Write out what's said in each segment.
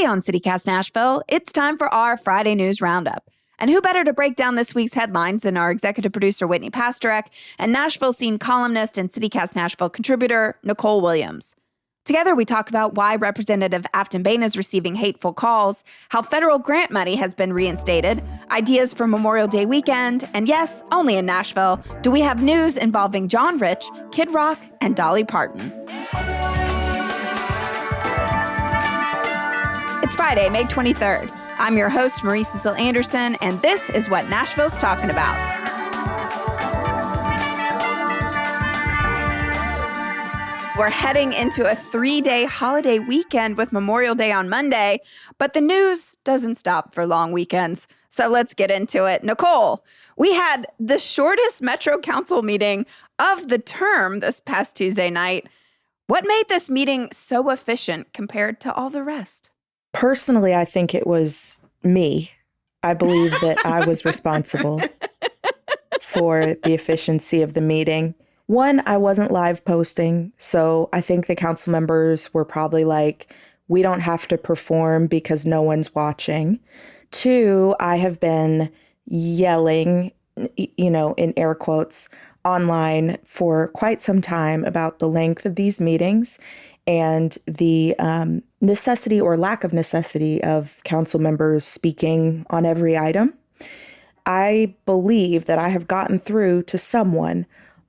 on CityCast Nashville. It's time for our Friday News Roundup. And who better to break down this week's headlines than our executive producer, Whitney Pasterek, and Nashville Scene columnist and CityCast Nashville contributor, Nicole Williams. Together, we talk about why Representative Afton Bain is receiving hateful calls, how federal grant money has been reinstated, ideas for Memorial Day weekend, and yes, only in Nashville, do we have news involving John Rich, Kid Rock, and Dolly Parton. It's Friday, May 23rd. I'm your host, Marie Cecil Anderson, and this is what Nashville's talking about. We're heading into a 3-day holiday weekend with Memorial Day on Monday, but the news doesn't stop for long weekends. So let's get into it. Nicole, we had the shortest Metro Council meeting of the term this past Tuesday night. What made this meeting so efficient compared to all the rest? Personally, I think it was me. I believe that I was responsible for the efficiency of the meeting. One, I wasn't live posting, so I think the council members were probably like, we don't have to perform because no one's watching. Two, I have been yelling, in air quotes, online for quite some time about the length of these meetings and the necessity or lack of necessity of council members speaking on every item. I believe that I have gotten through to someone.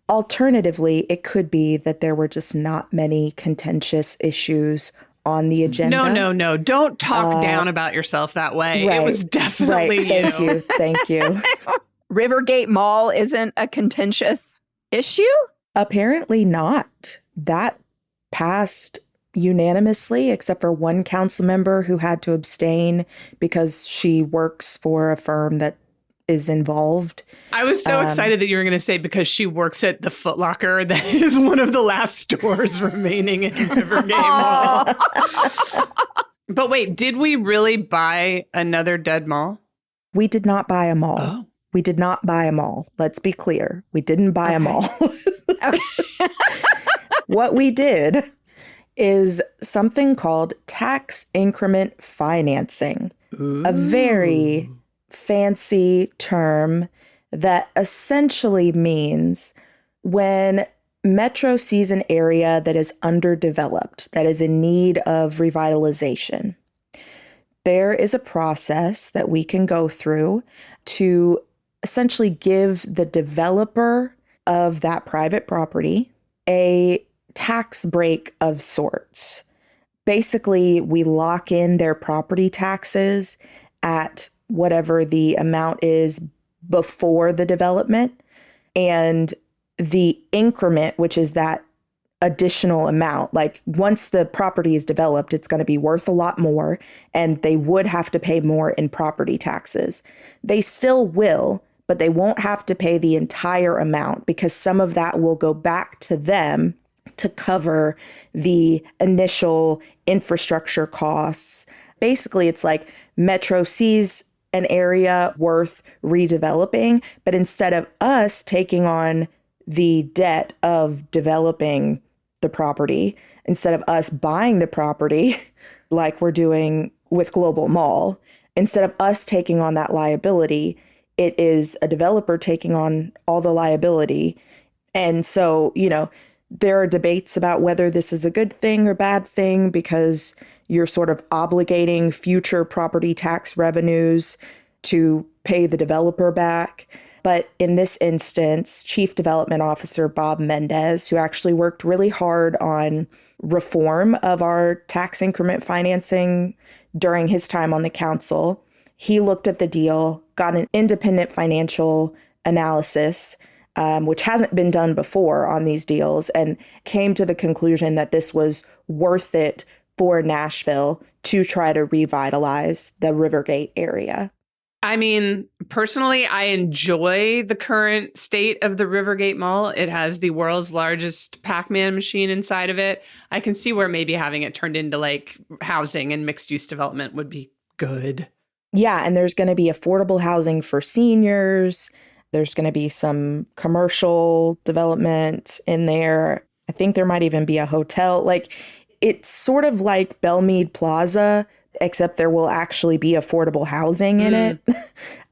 Alternatively, it could be that there were just not many contentious issues on the agenda. No. Don't talk down about yourself that way. Right, it was definitely right. Thank you. Rivergate Mall isn't a contentious issue? Apparently not. That passed unanimously, except for one council member who had to abstain because she works for a firm that is involved. I was so excited that you were going to say because she works at the Foot Locker that is one of the last stores remaining in Rivergate Mall. But wait, did we really buy another dead mall? We did not buy a mall. Oh. We did not buy a mall. Let's be clear. We didn't buy a mall. Okay. What we did is something called tax increment financing, a very fancy term that essentially means when Metro sees an area that is underdeveloped, that is in need of revitalization, there is a process that we can go through to essentially give the developer of that private property a tax break of sorts. Basically, we lock in their property taxes at whatever the amount is before the development, and the increment, which is that additional amount. Like once the property is developed, it's going to be worth a lot more, and they would have to pay more in property taxes. They still will, but they won't have to pay the entire amount because some of that will go back to them to cover the initial infrastructure costs. Basically, it's like Metro sees an area worth redeveloping, but instead of us taking on the debt of developing the property, instead of us buying the property like we're doing with Global Mall, instead of us taking on that liability, it is a developer taking on all the liability. And so, there are debates about whether this is a good thing or bad thing because you're sort of obligating future property tax revenues to pay the developer back. But in this instance, Chief Development Officer Bob Mendez, who actually worked really hard on reform of our tax increment financing during his time on the council, he looked at the deal, got an independent financial analysis, which hasn't been done before on these deals, and came to the conclusion that this was worth it for Nashville to try to revitalize the Rivergate area. I mean, personally, I enjoy the current state of the Rivergate Mall. It has the world's largest Pac-Man machine inside of it. I can see where maybe having it turned into like housing and mixed use development would be good. Yeah, and there's going to be affordable housing for seniors. There's going to be some commercial development in there. I think there might even be a hotel. Like, it's sort of like Belmead Plaza except there will actually be affordable housing in it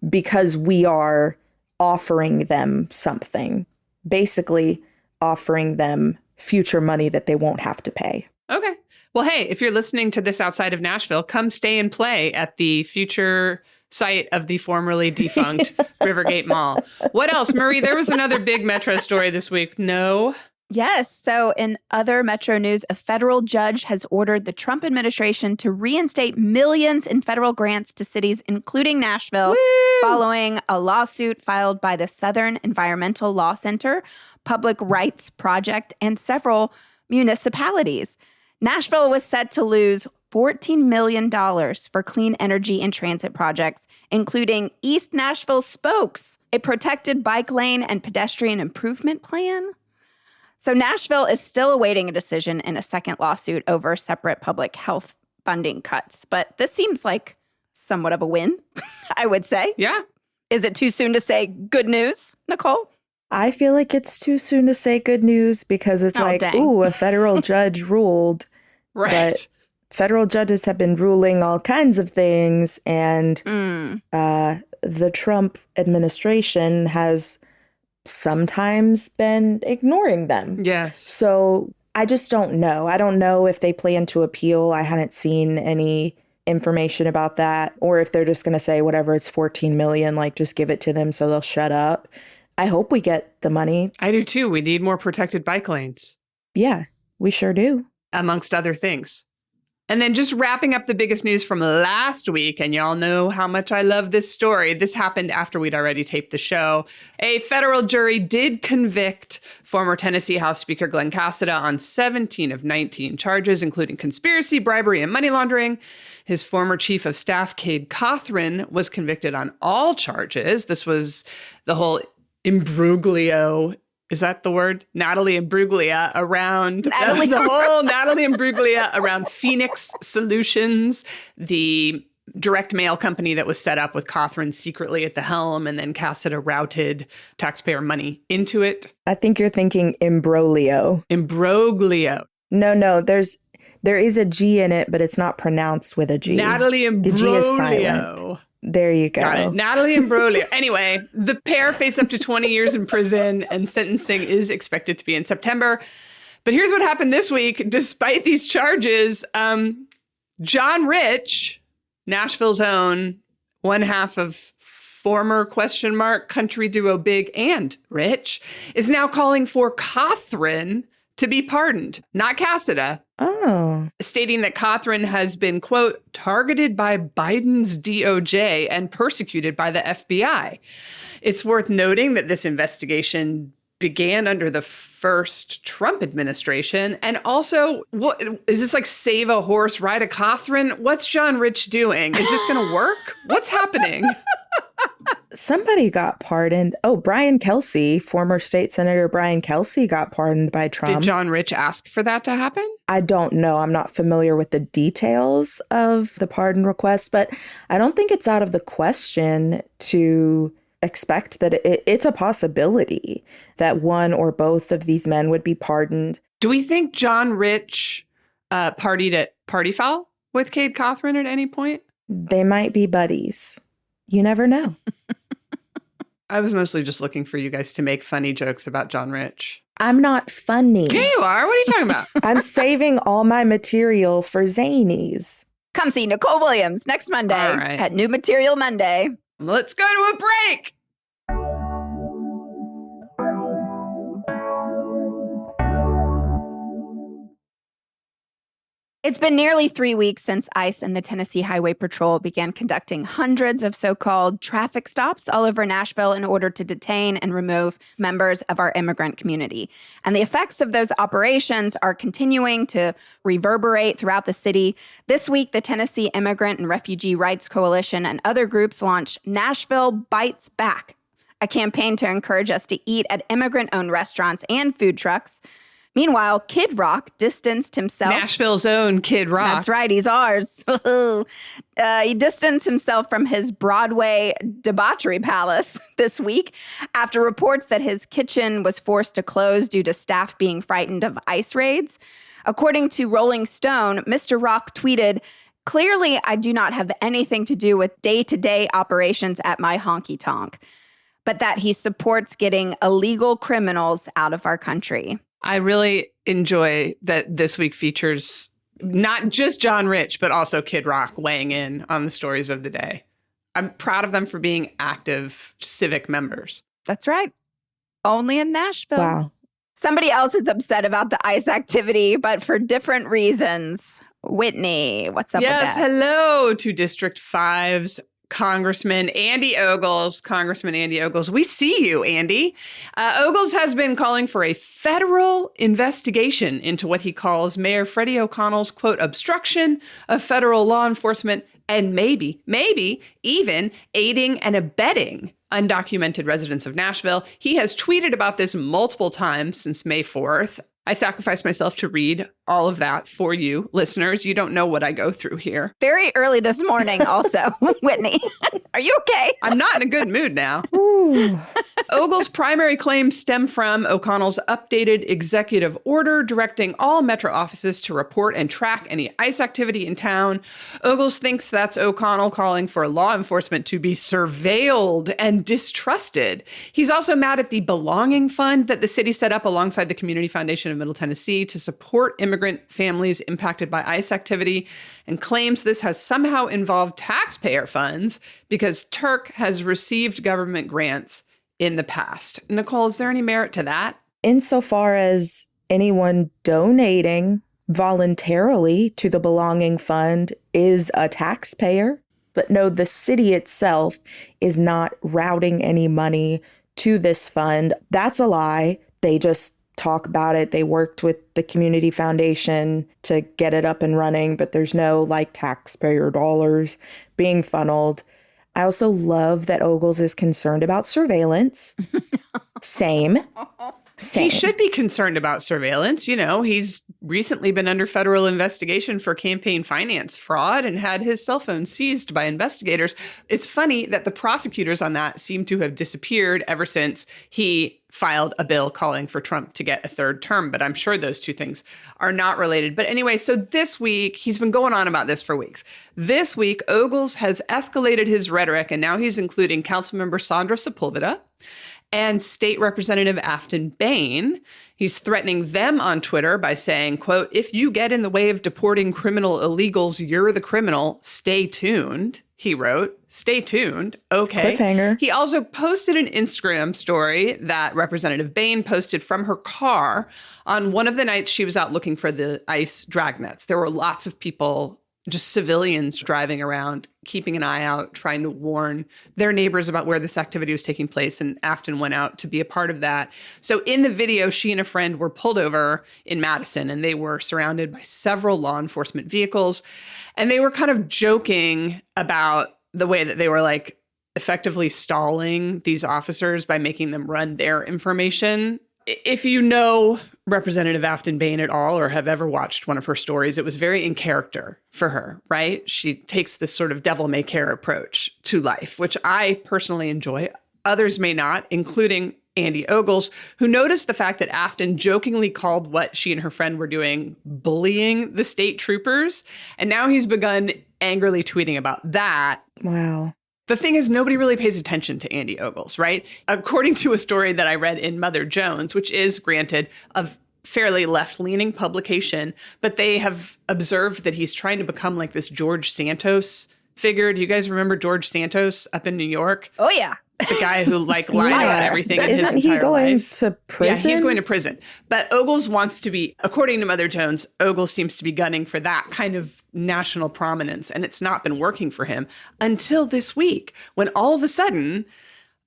because we are offering them something, basically offering them future money that they won't have to pay. Okay. Well, hey, if you're listening to this outside of Nashville, come stay and play at the future site of the formerly defunct Rivergate Mall. What else, Marie? There was another big Metro story this week. No? Yes. So in other Metro news, a federal judge has ordered the Trump administration to reinstate millions in federal grants to cities, including Nashville, following a lawsuit filed by the Southern Environmental Law Center, Public Rights Project, and several municipalities. Nashville was set to lose $14 million for clean energy and transit projects, including East Nashville Spokes, a protected bike lane and pedestrian improvement plan. So Nashville is still awaiting a decision in a second lawsuit over separate public health funding cuts. But this seems like somewhat of a win, I would say. Yeah. Is it too soon to say good news, Nicole? I feel like it's too soon to say good news because it's dang. ooh, a federal judge ruled. Right. But federal judges have been ruling all kinds of things. And the Trump administration has sometimes been ignoring them. Yes. So I just don't know. I don't know if they plan to appeal. I hadn't seen any information about that, or if they're just going to say, whatever, it's 14 million, like just give it to them so they'll shut up. I hope we get the money. I do too. We need more protected bike lanes, Yeah, we sure do. amongst other things. And then just wrapping up the biggest news from last week, and y'all know how much I love this story. This happened after we'd already taped the show. A federal jury did convict former Tennessee House Speaker Glenn Cassada on 17 of 19 charges, including conspiracy, bribery, and money laundering. His former chief of staff, Cade Cothran, was convicted on all charges. This was the whole imbroglio. Is that the word? Natalie Imbruglia around the whole Natalie Imbruglia around Phoenix Solutions, the direct mail company that was set up with Cothran secretly at the helm, and then Cassada routed taxpayer money into it. I think you're thinking imbroglio. Imbroglio. No, there is a G in it, but it's not pronounced with a G. Natalie The G is silent. Imbruglia. There you go. Got it. Natalie Imbruglia. Anyway, the pair face up to 20 years in prison, and sentencing is expected to be in September. But here's what happened this week. Despite these charges, John Rich, Nashville's own, one half of former country duo Big and Rich, is now calling for Cothran to be pardoned, not Cassada. Oh. Stating that Cothran has been, quote, targeted by Biden's DOJ and persecuted by the FBI. It's worth noting that this investigation began under the first Trump administration. And also, what is this, like save a horse, ride a Cothran? What's John Rich doing? Is this going to work? What's happening? Somebody got pardoned. Oh, Brian Kelsey, former state senator Brian Kelsey got pardoned by Trump. Did John Rich ask for that to happen? I don't know. I'm not familiar with the details of the pardon request, but I don't think it's out of the question to expect that it's a possibility that one or both of these men would be pardoned. Do we think John Rich partied at Party Foul with Cade Cothran at any point? They might be buddies. You never know. I was mostly just looking for you guys to make funny jokes about John Rich. I'm not funny. Yeah, you are. What are you talking about? I'm saving all my material for zanies. Come see Nicole Williams next Monday at New Material Monday. Let's go to a break. It's been nearly 3 weeks since ICE and the Tennessee Highway Patrol began conducting hundreds of so-called traffic stops all over Nashville in order to detain and remove members of our immigrant community. And the effects of those operations are continuing to reverberate throughout the city. This week, the Tennessee Immigrant and Refugee Rights Coalition and other groups launched Nashville Bites Back, a campaign to encourage us to eat at immigrant-owned restaurants and food trucks. Meanwhile, Kid Rock distanced himself. Nashville's own Kid Rock. That's right. He's ours. He distanced himself from his Broadway debauchery palace this week after reports that his kitchen was forced to close due to staff being frightened of ICE raids. According to Rolling Stone, Mr. Rock tweeted, Clearly, I do not have anything to do with day-to-day operations at my honky tonk, but that he supports getting illegal criminals out of our country. I really enjoy that this week features not just John Rich, but also Kid Rock weighing in on the stories of the day. I'm proud of them for being active civic members. That's right. Only in Nashville. Wow. Somebody else is upset about the ICE activity, but for different reasons. Whitney, what's up with that? Yes, hello to District 5's Congressman Andy Ogles. Congressman Andy Ogles, we see you, Andy. Ogles has been calling for a federal investigation into what he calls Mayor Freddie O'Connell's, quote, obstruction of federal law enforcement and maybe even aiding and abetting undocumented residents of Nashville. He has tweeted about this multiple times since May 4th. I sacrificed myself to read all of that for you, listeners. You don't know what I go through here. Very early this morning also, Whitney. Are you okay? I'm not in a good mood now. Ogle's primary claims stem from O'Connell's updated executive order directing all Metro offices to report and track any ICE activity in town. Ogles thinks that's O'Connell calling for law enforcement to be surveilled and distrusted. He's also mad at the Belonging Fund that the city set up alongside the Community Foundation of Middle Tennessee to support immigrant families impacted by ICE activity, and claims this has somehow involved taxpayer funds because Turk has received government grants in the past. Nicole, is there any merit to that? Insofar as anyone donating voluntarily to the Belonging Fund is a taxpayer, but no, the city itself is not routing any money to this fund. That's a lie. They just talk about it. They worked with the Community Foundation to get it up and running, but there's no like taxpayer dollars being funneled. I also love that Ogles is concerned about surveillance. Same. He should be concerned about surveillance. You know, he's recently been under federal investigation for campaign finance fraud and had his cell phone seized by investigators. It's funny that the prosecutors on that seem to have disappeared ever since he filed a bill calling for Trump to get a third term. But I'm sure those two things are not related. But anyway, so this week, he's been going on about this for weeks. This week, Ogles has escalated his rhetoric, and now he's including Councilmember Sandra Sepulveda and State Representative Afton Bain. He's threatening them on Twitter by saying, quote, if you get in the way of deporting criminal illegals, you're the criminal. Stay tuned, he wrote. Stay tuned. Okay. Cliffhanger. He also posted an Instagram story that Representative Bain posted from her car on one of the nights she was out looking for the ICE dragnets. There were lots of people, just civilians driving around, keeping an eye out, trying to warn their neighbors about where this activity was taking place. And Afton went out to be a part of that. So in the video, she and a friend were pulled over in Madison, and they were surrounded by several law enforcement vehicles. And they were kind of joking about the way that they were like effectively stalling these officers by making them run their information. If you know Representative Afton Bain at all or have ever watched one of her stories, it was very in character for her, right? She takes this sort of devil may care approach to life, which I personally enjoy. Others may not, including Andy Ogles, who noticed the fact that Afton jokingly called what she and her friend were doing bullying the state troopers. And now he's begun angrily tweeting about that. Wow. The thing is, nobody really pays attention to Andy Ogles, right? According to a story that I read in Mother Jones, which is, granted, a fairly left-leaning publication, but they have observed that he's trying to become like this George Santos figure. Do you guys remember George Santos up in New York? Oh, yeah. The guy who like lied about everything in his entire life. Isn't he going to prison? Yeah, he's going to prison. But Ogles wants to be, according to Mother Jones, Ogles seems to be gunning for that kind of national prominence. And it's not been working for him until this week, when all of a sudden,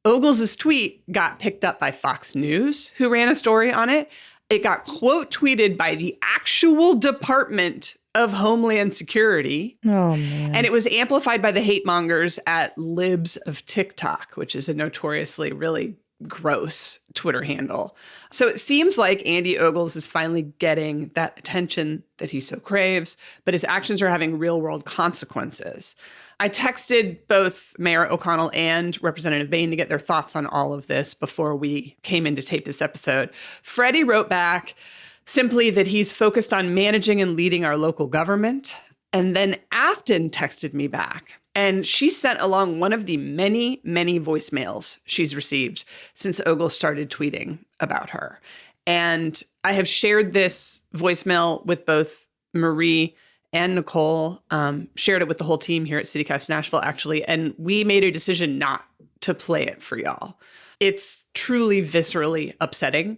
Ogles' tweet got picked up by Fox News, who ran a story on it. It got quote tweeted by the actual Department of Homeland Security. Oh, man. And it was amplified by the hate mongers at Libs of TikTok, which is a notoriously really gross Twitter handle. So it seems like Andy Ogles is finally getting that attention that he so craves, but his actions are having real world consequences. I texted both Mayor O'Connell and Representative Bain to get their thoughts on all of this before we came in to tape this episode. Freddie wrote back simply that he's focused on managing and leading our local government. And then Afton texted me back, and she sent along one of the many, many voicemails she's received since Ogle started tweeting about her. And I have shared this voicemail with both Marie and Nicole, shared it with the whole team here at CityCast Nashville, actually, and we made a decision not to play it for y'all. It's truly viscerally upsetting.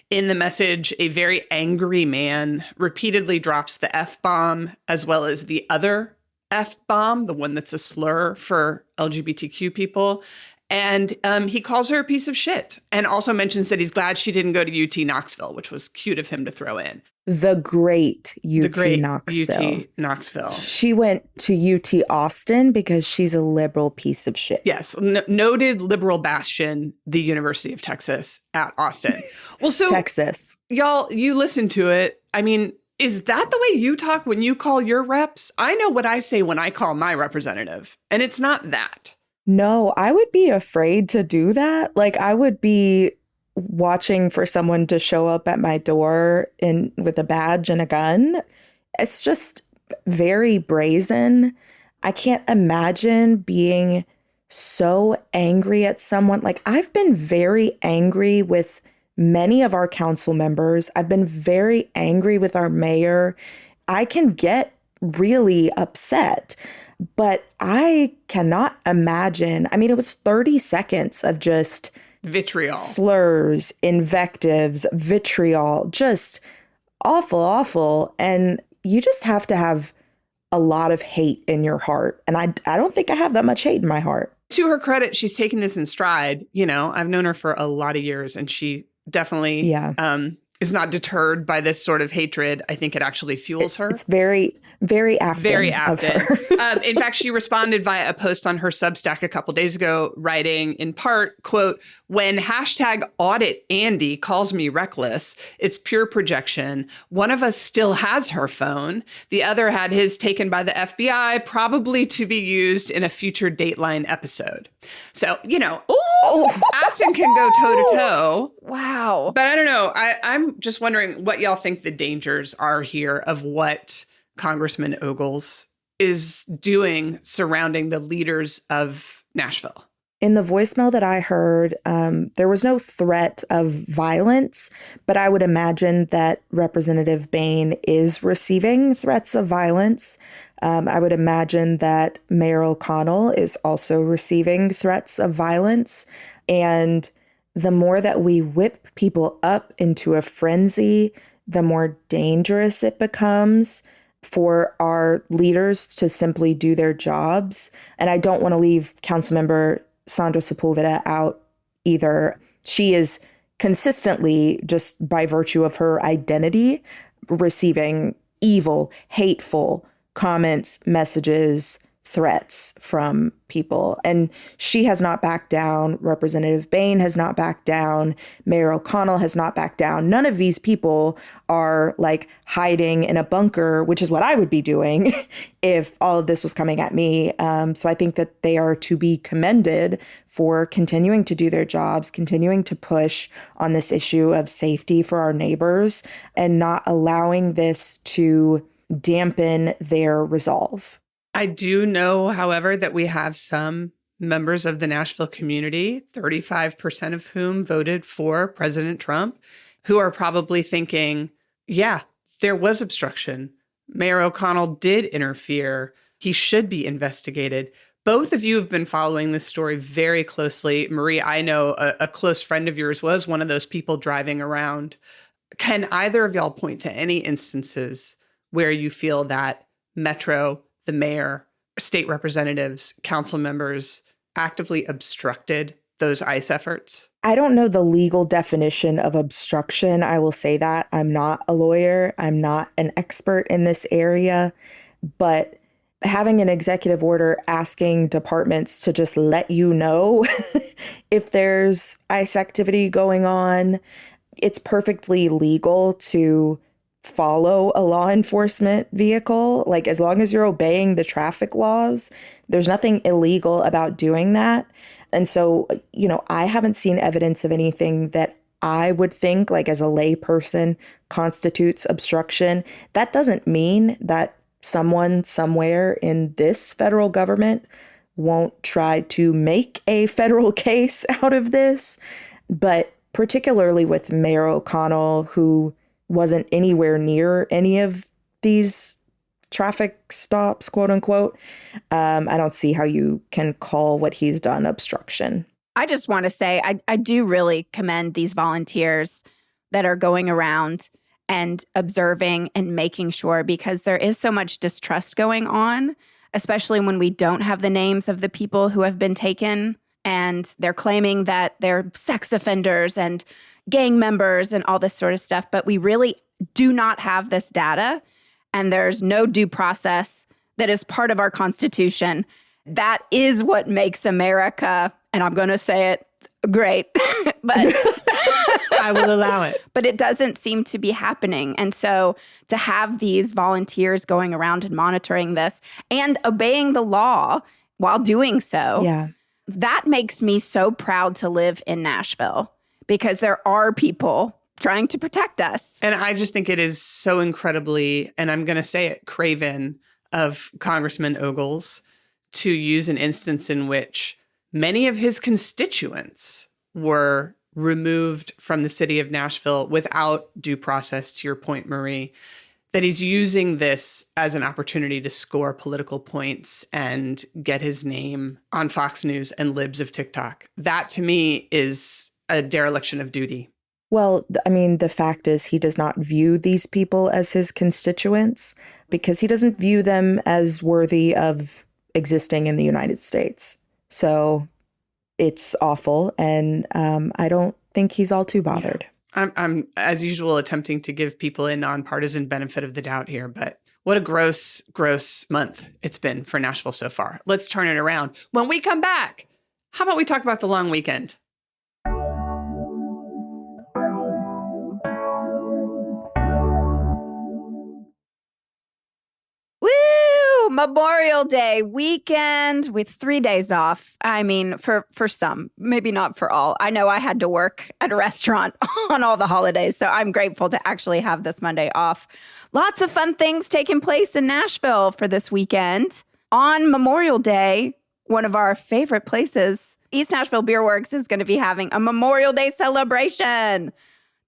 In the message, a very angry man repeatedly drops the F-bomb as well as the other F-bomb, the one that's a slur for LGBTQ people. And he calls her a piece of shit and also mentions that he's glad she didn't go to UT Knoxville, which was cute of him to throw in. The great UT The great Knoxville. UT Knoxville. She went to UT Austin because she's a liberal piece of shit. Yes. Noted liberal bastion, the University of Texas at Austin. Well, so Texas. Y'all, you listen to it. I mean, is that the way you talk when you call your reps? I know what I say when I call my representative, and it's not that. No, I would be afraid to do that. Like, I would be watching for someone to show up at my door with a badge and a gun. It's just very brazen. I can't imagine being so angry at someone. Like, I've been very angry with many of our council members. I've been very angry with our mayor. I can get really upset. But I cannot imagine. I mean, it was 30 seconds of just vitriol, slurs, invectives, vitriol, just awful, awful. And you just have to have a lot of hate in your heart. And I don't think I have that much hate in my heart. To her credit, she's taken this in stride. You know, I've known her for a lot of years, and she definitely is not deterred by this sort of hatred. I think it actually fuels her. It's very, very Afton. Very Afton. In fact, she responded via a post on her Substack a couple days ago, writing in part, quote, "When hashtag audit Andy calls me reckless, it's pure projection. One of us still has her phone. The other had his taken by the FBI, probably to be used in a future Dateline episode." So, you know, Afton can go toe to toe. Wow. But I don't know. I'm just wondering what y'all think the dangers are here of what Congressman Ogles is doing surrounding the leaders of Nashville. In the voicemail that I heard, there was no threat of violence, but I would imagine that Representative Bain is receiving threats of violence. I would imagine that Mayor O'Connell is also receiving threats of violence. And the more that we whip people up into a frenzy, the more dangerous it becomes for our leaders to simply do their jobs. And I don't want to leave Councilmember Sandra Sepulveda out either. She is consistently, just by virtue of her identity, receiving evil, hateful comments, messages, threats from people. And she has not backed down. Representative Bain has not backed down. Mayor O'Connell has not backed down. None of these people are like hiding in a bunker, which is what I would be doing if all of this was coming at me. So I think that they are to be commended for continuing to do their jobs, continuing to push on this issue of safety for our neighbors, and not allowing this to dampen their resolve. I do know, however, that we have some members of the Nashville community, 35% of whom voted for President Trump, who are probably thinking, yeah, there was obstruction. Mayor O'Connell did interfere. He should be investigated. Both of you have been following this story very closely. Marie, I know a close friend of yours was one of those people driving around. Can either of y'all point to any instances where you feel that Metro, the mayor, state representatives, council members actively obstructed those ICE efforts? I don't know the legal definition of obstruction. I will say that. I'm not a lawyer. I'm not an expert in this area. But having an executive order asking departments to just let you know if there's ICE activity going on, it's perfectly legal to follow a law enforcement vehicle. Like, as long as you're obeying the traffic laws, there's nothing illegal about doing that. And so, you know, I haven't seen evidence of anything that I would think, like, as a lay person, constitutes obstruction. That doesn't mean that someone somewhere in this federal government won't try to make a federal case out of this. But particularly with Mayor O'Connell, who wasn't anywhere near any of these traffic stops, quote unquote, I don't see how you can call what he's done obstruction. I just want to say I do really commend these volunteers that are going around and observing and making sure, because there is so much distrust going on, especially when we don't have the names of the people who have been taken and they're claiming that they're sex offenders and gang members and all this sort of stuff. But we really do not have this data, and there's no due process that is part of our Constitution. That is what makes America, and I'm going to say it, great, but I will allow it. But it doesn't seem to be happening. And so to have these volunteers going around and monitoring this and obeying the law while doing so, that makes me so proud to live in Nashville, because there are people trying to protect us. And I just think it is so incredibly, and I'm going to say it, craven of Congressman Ogles to use an instance in which many of his constituents were removed from the city of Nashville without due process, to your point, Marie, that he's using this as an opportunity to score political points and get his name on Fox News and libs of TikTok. That, to me, is a dereliction of duty. Well, I mean, the fact is he does not view these people as his constituents because he doesn't view them as worthy of existing in the United States. So it's awful. And I don't think he's all too bothered. Yeah. I'm, as usual, attempting to give people a nonpartisan benefit of the doubt here, but what a gross, gross month it's been for Nashville so far. Let's turn it around. When we come back, how about we talk about the long weekend? Memorial Day weekend with 3 days off. I mean, for some, maybe not for all. I know I had to work at a restaurant on all the holidays, so I'm grateful to actually have this Monday off. Lots of fun things taking place in Nashville for this weekend. On Memorial Day, one of our favorite places, East Nashville Beer Works, is going to be having a Memorial Day celebration.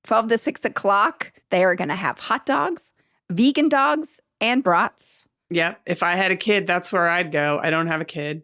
12 to 6 o'clock, they are going to have hot dogs, vegan dogs, and brats. Yeah, if I had a kid, that's where I'd go. I don't have a kid.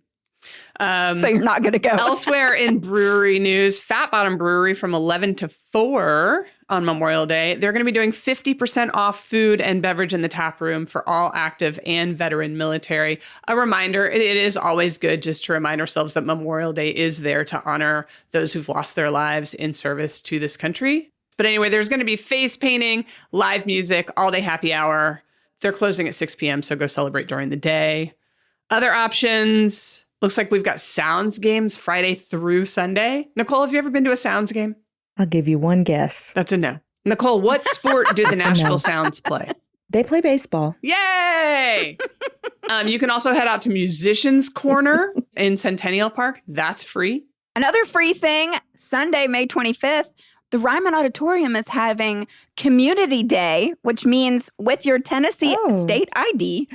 So you're not going to go. Elsewhere in brewery news, Fat Bottom Brewery from 11 to 4 on Memorial Day, they're going to be doing 50% off food and beverage in the tap room for all active and veteran military. A reminder, it is always good just to remind ourselves that Memorial Day is there to honor those who've lost their lives in service to this country. But anyway, there's going to be face painting, live music, all-day happy hour. They're closing at 6 p.m., so go celebrate during the day. Other options, looks like we've got Sounds games Friday through Sunday. Nicole, have you ever been to a Sounds game? I'll give you one guess. That's a no. Nicole, what sport do the Nashville Sounds play? They play baseball. Yay! You can also head out to Musicians Corner in Centennial Park. That's free. Another free thing, Sunday, May 25th, the Ryman Auditorium is having Community Day, which means with your Tennessee state ID,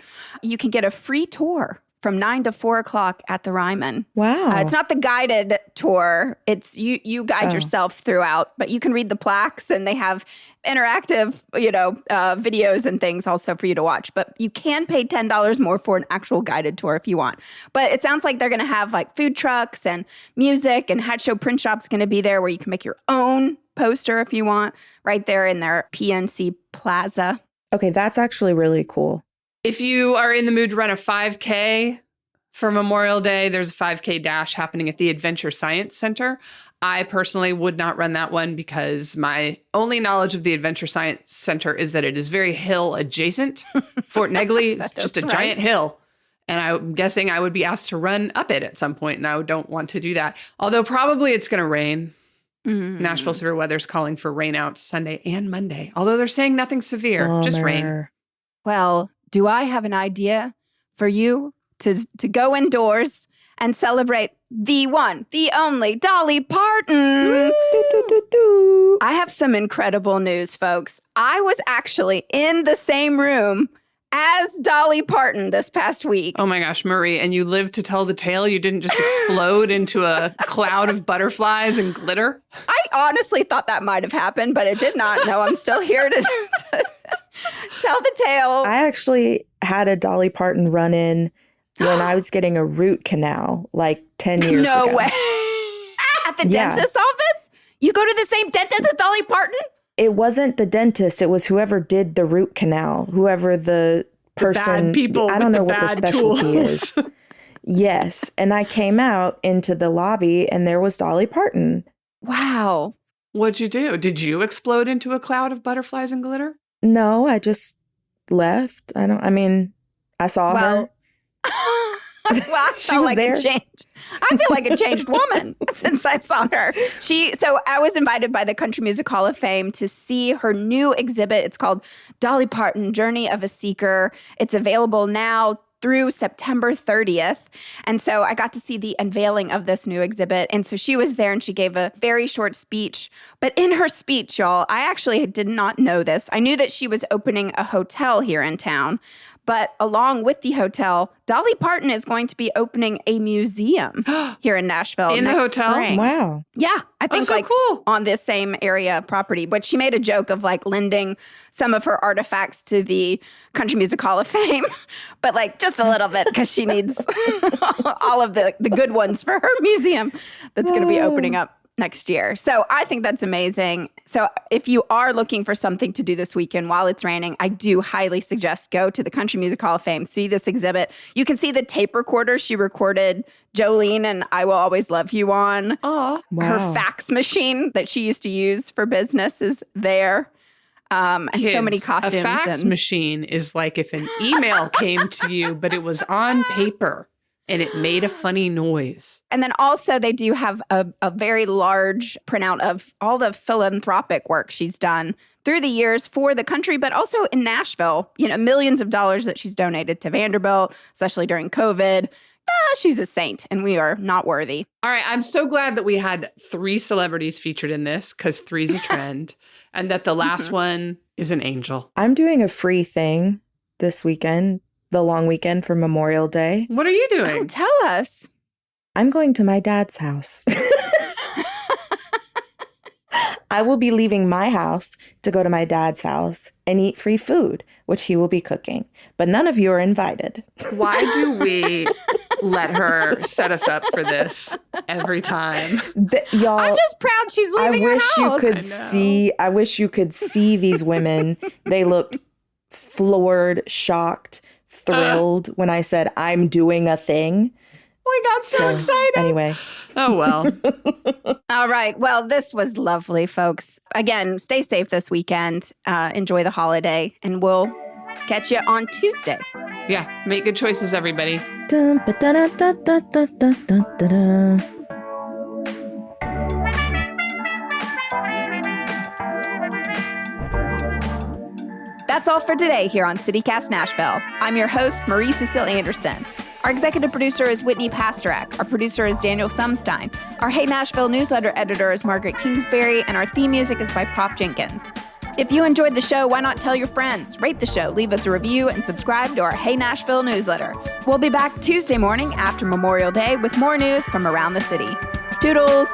you can get a free tour from 9 to 4 o'clock at the Ryman. Wow. It's not the guided tour. It's you guide yourself throughout, but you can read the plaques and they have interactive, videos and things also for you to watch. But you can pay $10 more for an actual guided tour if you want. But it sounds like they're going to have like food trucks and music, and Hat Show Print Shop's going to be there where you can make your own poster if you want, right there in their PNC Plaza. Okay, that's actually really cool. If you are in the mood to run a 5K for Memorial Day, there's a 5K dash happening at the Adventure Science Center. I personally would not run that one because my only knowledge of the Adventure Science Center is that it is very hill adjacent. Fort Negley is just a giant hill. And I'm guessing I would be asked to run up it at some point, and I don't want to do that. Although probably it's going to rain. Mm-hmm. Nashville severe weather's calling for rainouts Sunday and Monday. Although they're saying nothing severe, just rain. Well, do I have an idea for you to go indoors and celebrate the one, the only Dolly Parton? I have some incredible news, folks. I was actually in the same room as Dolly Parton this past week. Oh my gosh, Marie, and you lived to tell the tale? You didn't just explode into a cloud of butterflies and glitter? I honestly thought that might have happened, but it did not. No, I'm still here to tell the tale. I actually had a Dolly Parton run-in when I was getting a root canal like 10 years ago. No way. At the dentist's office? You go to the same dentist as Dolly Parton? It wasn't the dentist. It was whoever did the root canal, whoever the person. Bad people. I don't know with what the specialty tools. is. Yes. And I came out into the lobby and there was Dolly Parton. Wow. What'd you do? Did you explode into a cloud of butterflies and glitter? No, I just left. I saw her. Well, I She felt was like there. a changed. I feel like a changed woman since I saw her. So I was invited by the Country Music Hall of Fame to see her new exhibit. It's called Dolly Parton, Journey of a Seeker. It's available now through September 30th. And so I got to see the unveiling of this new exhibit. And so she was there and she gave a very short speech. But in her speech, y'all, I actually did not know this. I knew that she was opening a hotel here in town. But along with the hotel, Dolly Parton is going to be opening a museum here in Nashville In the next hotel? spring. Wow. Yeah, I think so cool. on this same area property. But she made a joke of like lending some of her artifacts to the Country Music Hall of Fame, but like just a little bit because she needs all of the good ones for her museum that's going to be opening up next year. So I think that's amazing. So if you are looking for something to do this weekend while it's raining, I do highly suggest go to the Country Music Hall of Fame, see this exhibit. You can see the tape recorder she recorded Jolene and I Will Always Love You on. Aw. Her Wow. fax machine that she used to use for business is there. And so many Kids, costumes. A fax and machine is like if an email came to you, but it was on paper and it made a funny noise. And then also they do have a very large printout of all the philanthropic work she's done through the years for the country, but also in Nashville, millions of dollars that she's donated to Vanderbilt, especially during COVID. She's a saint and we are not worthy. All right. I'm so glad that we had 3 celebrities featured in this because 3's a trend and that the last one is an angel. I'm doing a free thing this weekend, the long weekend for Memorial Day. What are you Oh, doing? tell us. I'm going to my dad's house. I will be leaving my house to go to my dad's house and eat free food, which he will be cooking. But none of you are invited. Why do we let her set us up for this every time? Y'all, I'm just proud she's leaving her house. I wish you could see these women. They look floored, shocked, thrilled when I said I'm doing a thing. We got so excited. Anyway. Oh, well. All right. Well, this was lovely, folks. Again, stay safe this weekend. Enjoy the holiday, and we'll catch you on Tuesday. Yeah. Make good choices, everybody. Dun, ba, da, da, da, da, da, da, da, da, da. That's all for today here on CityCast Nashville. I'm your host, Marie Cecile Anderson. Our executive producer is Whitney Pasterek. Our producer is Daniel Sumstein. Our Hey Nashville newsletter editor is Margaret Kingsbury, and our theme music is by Prof Jenkins. If you enjoyed the show, why not tell your friends? Rate the show, leave us a review, and subscribe to our Hey Nashville newsletter. We'll be back Tuesday morning after Memorial Day with more news from around the city. Toodles!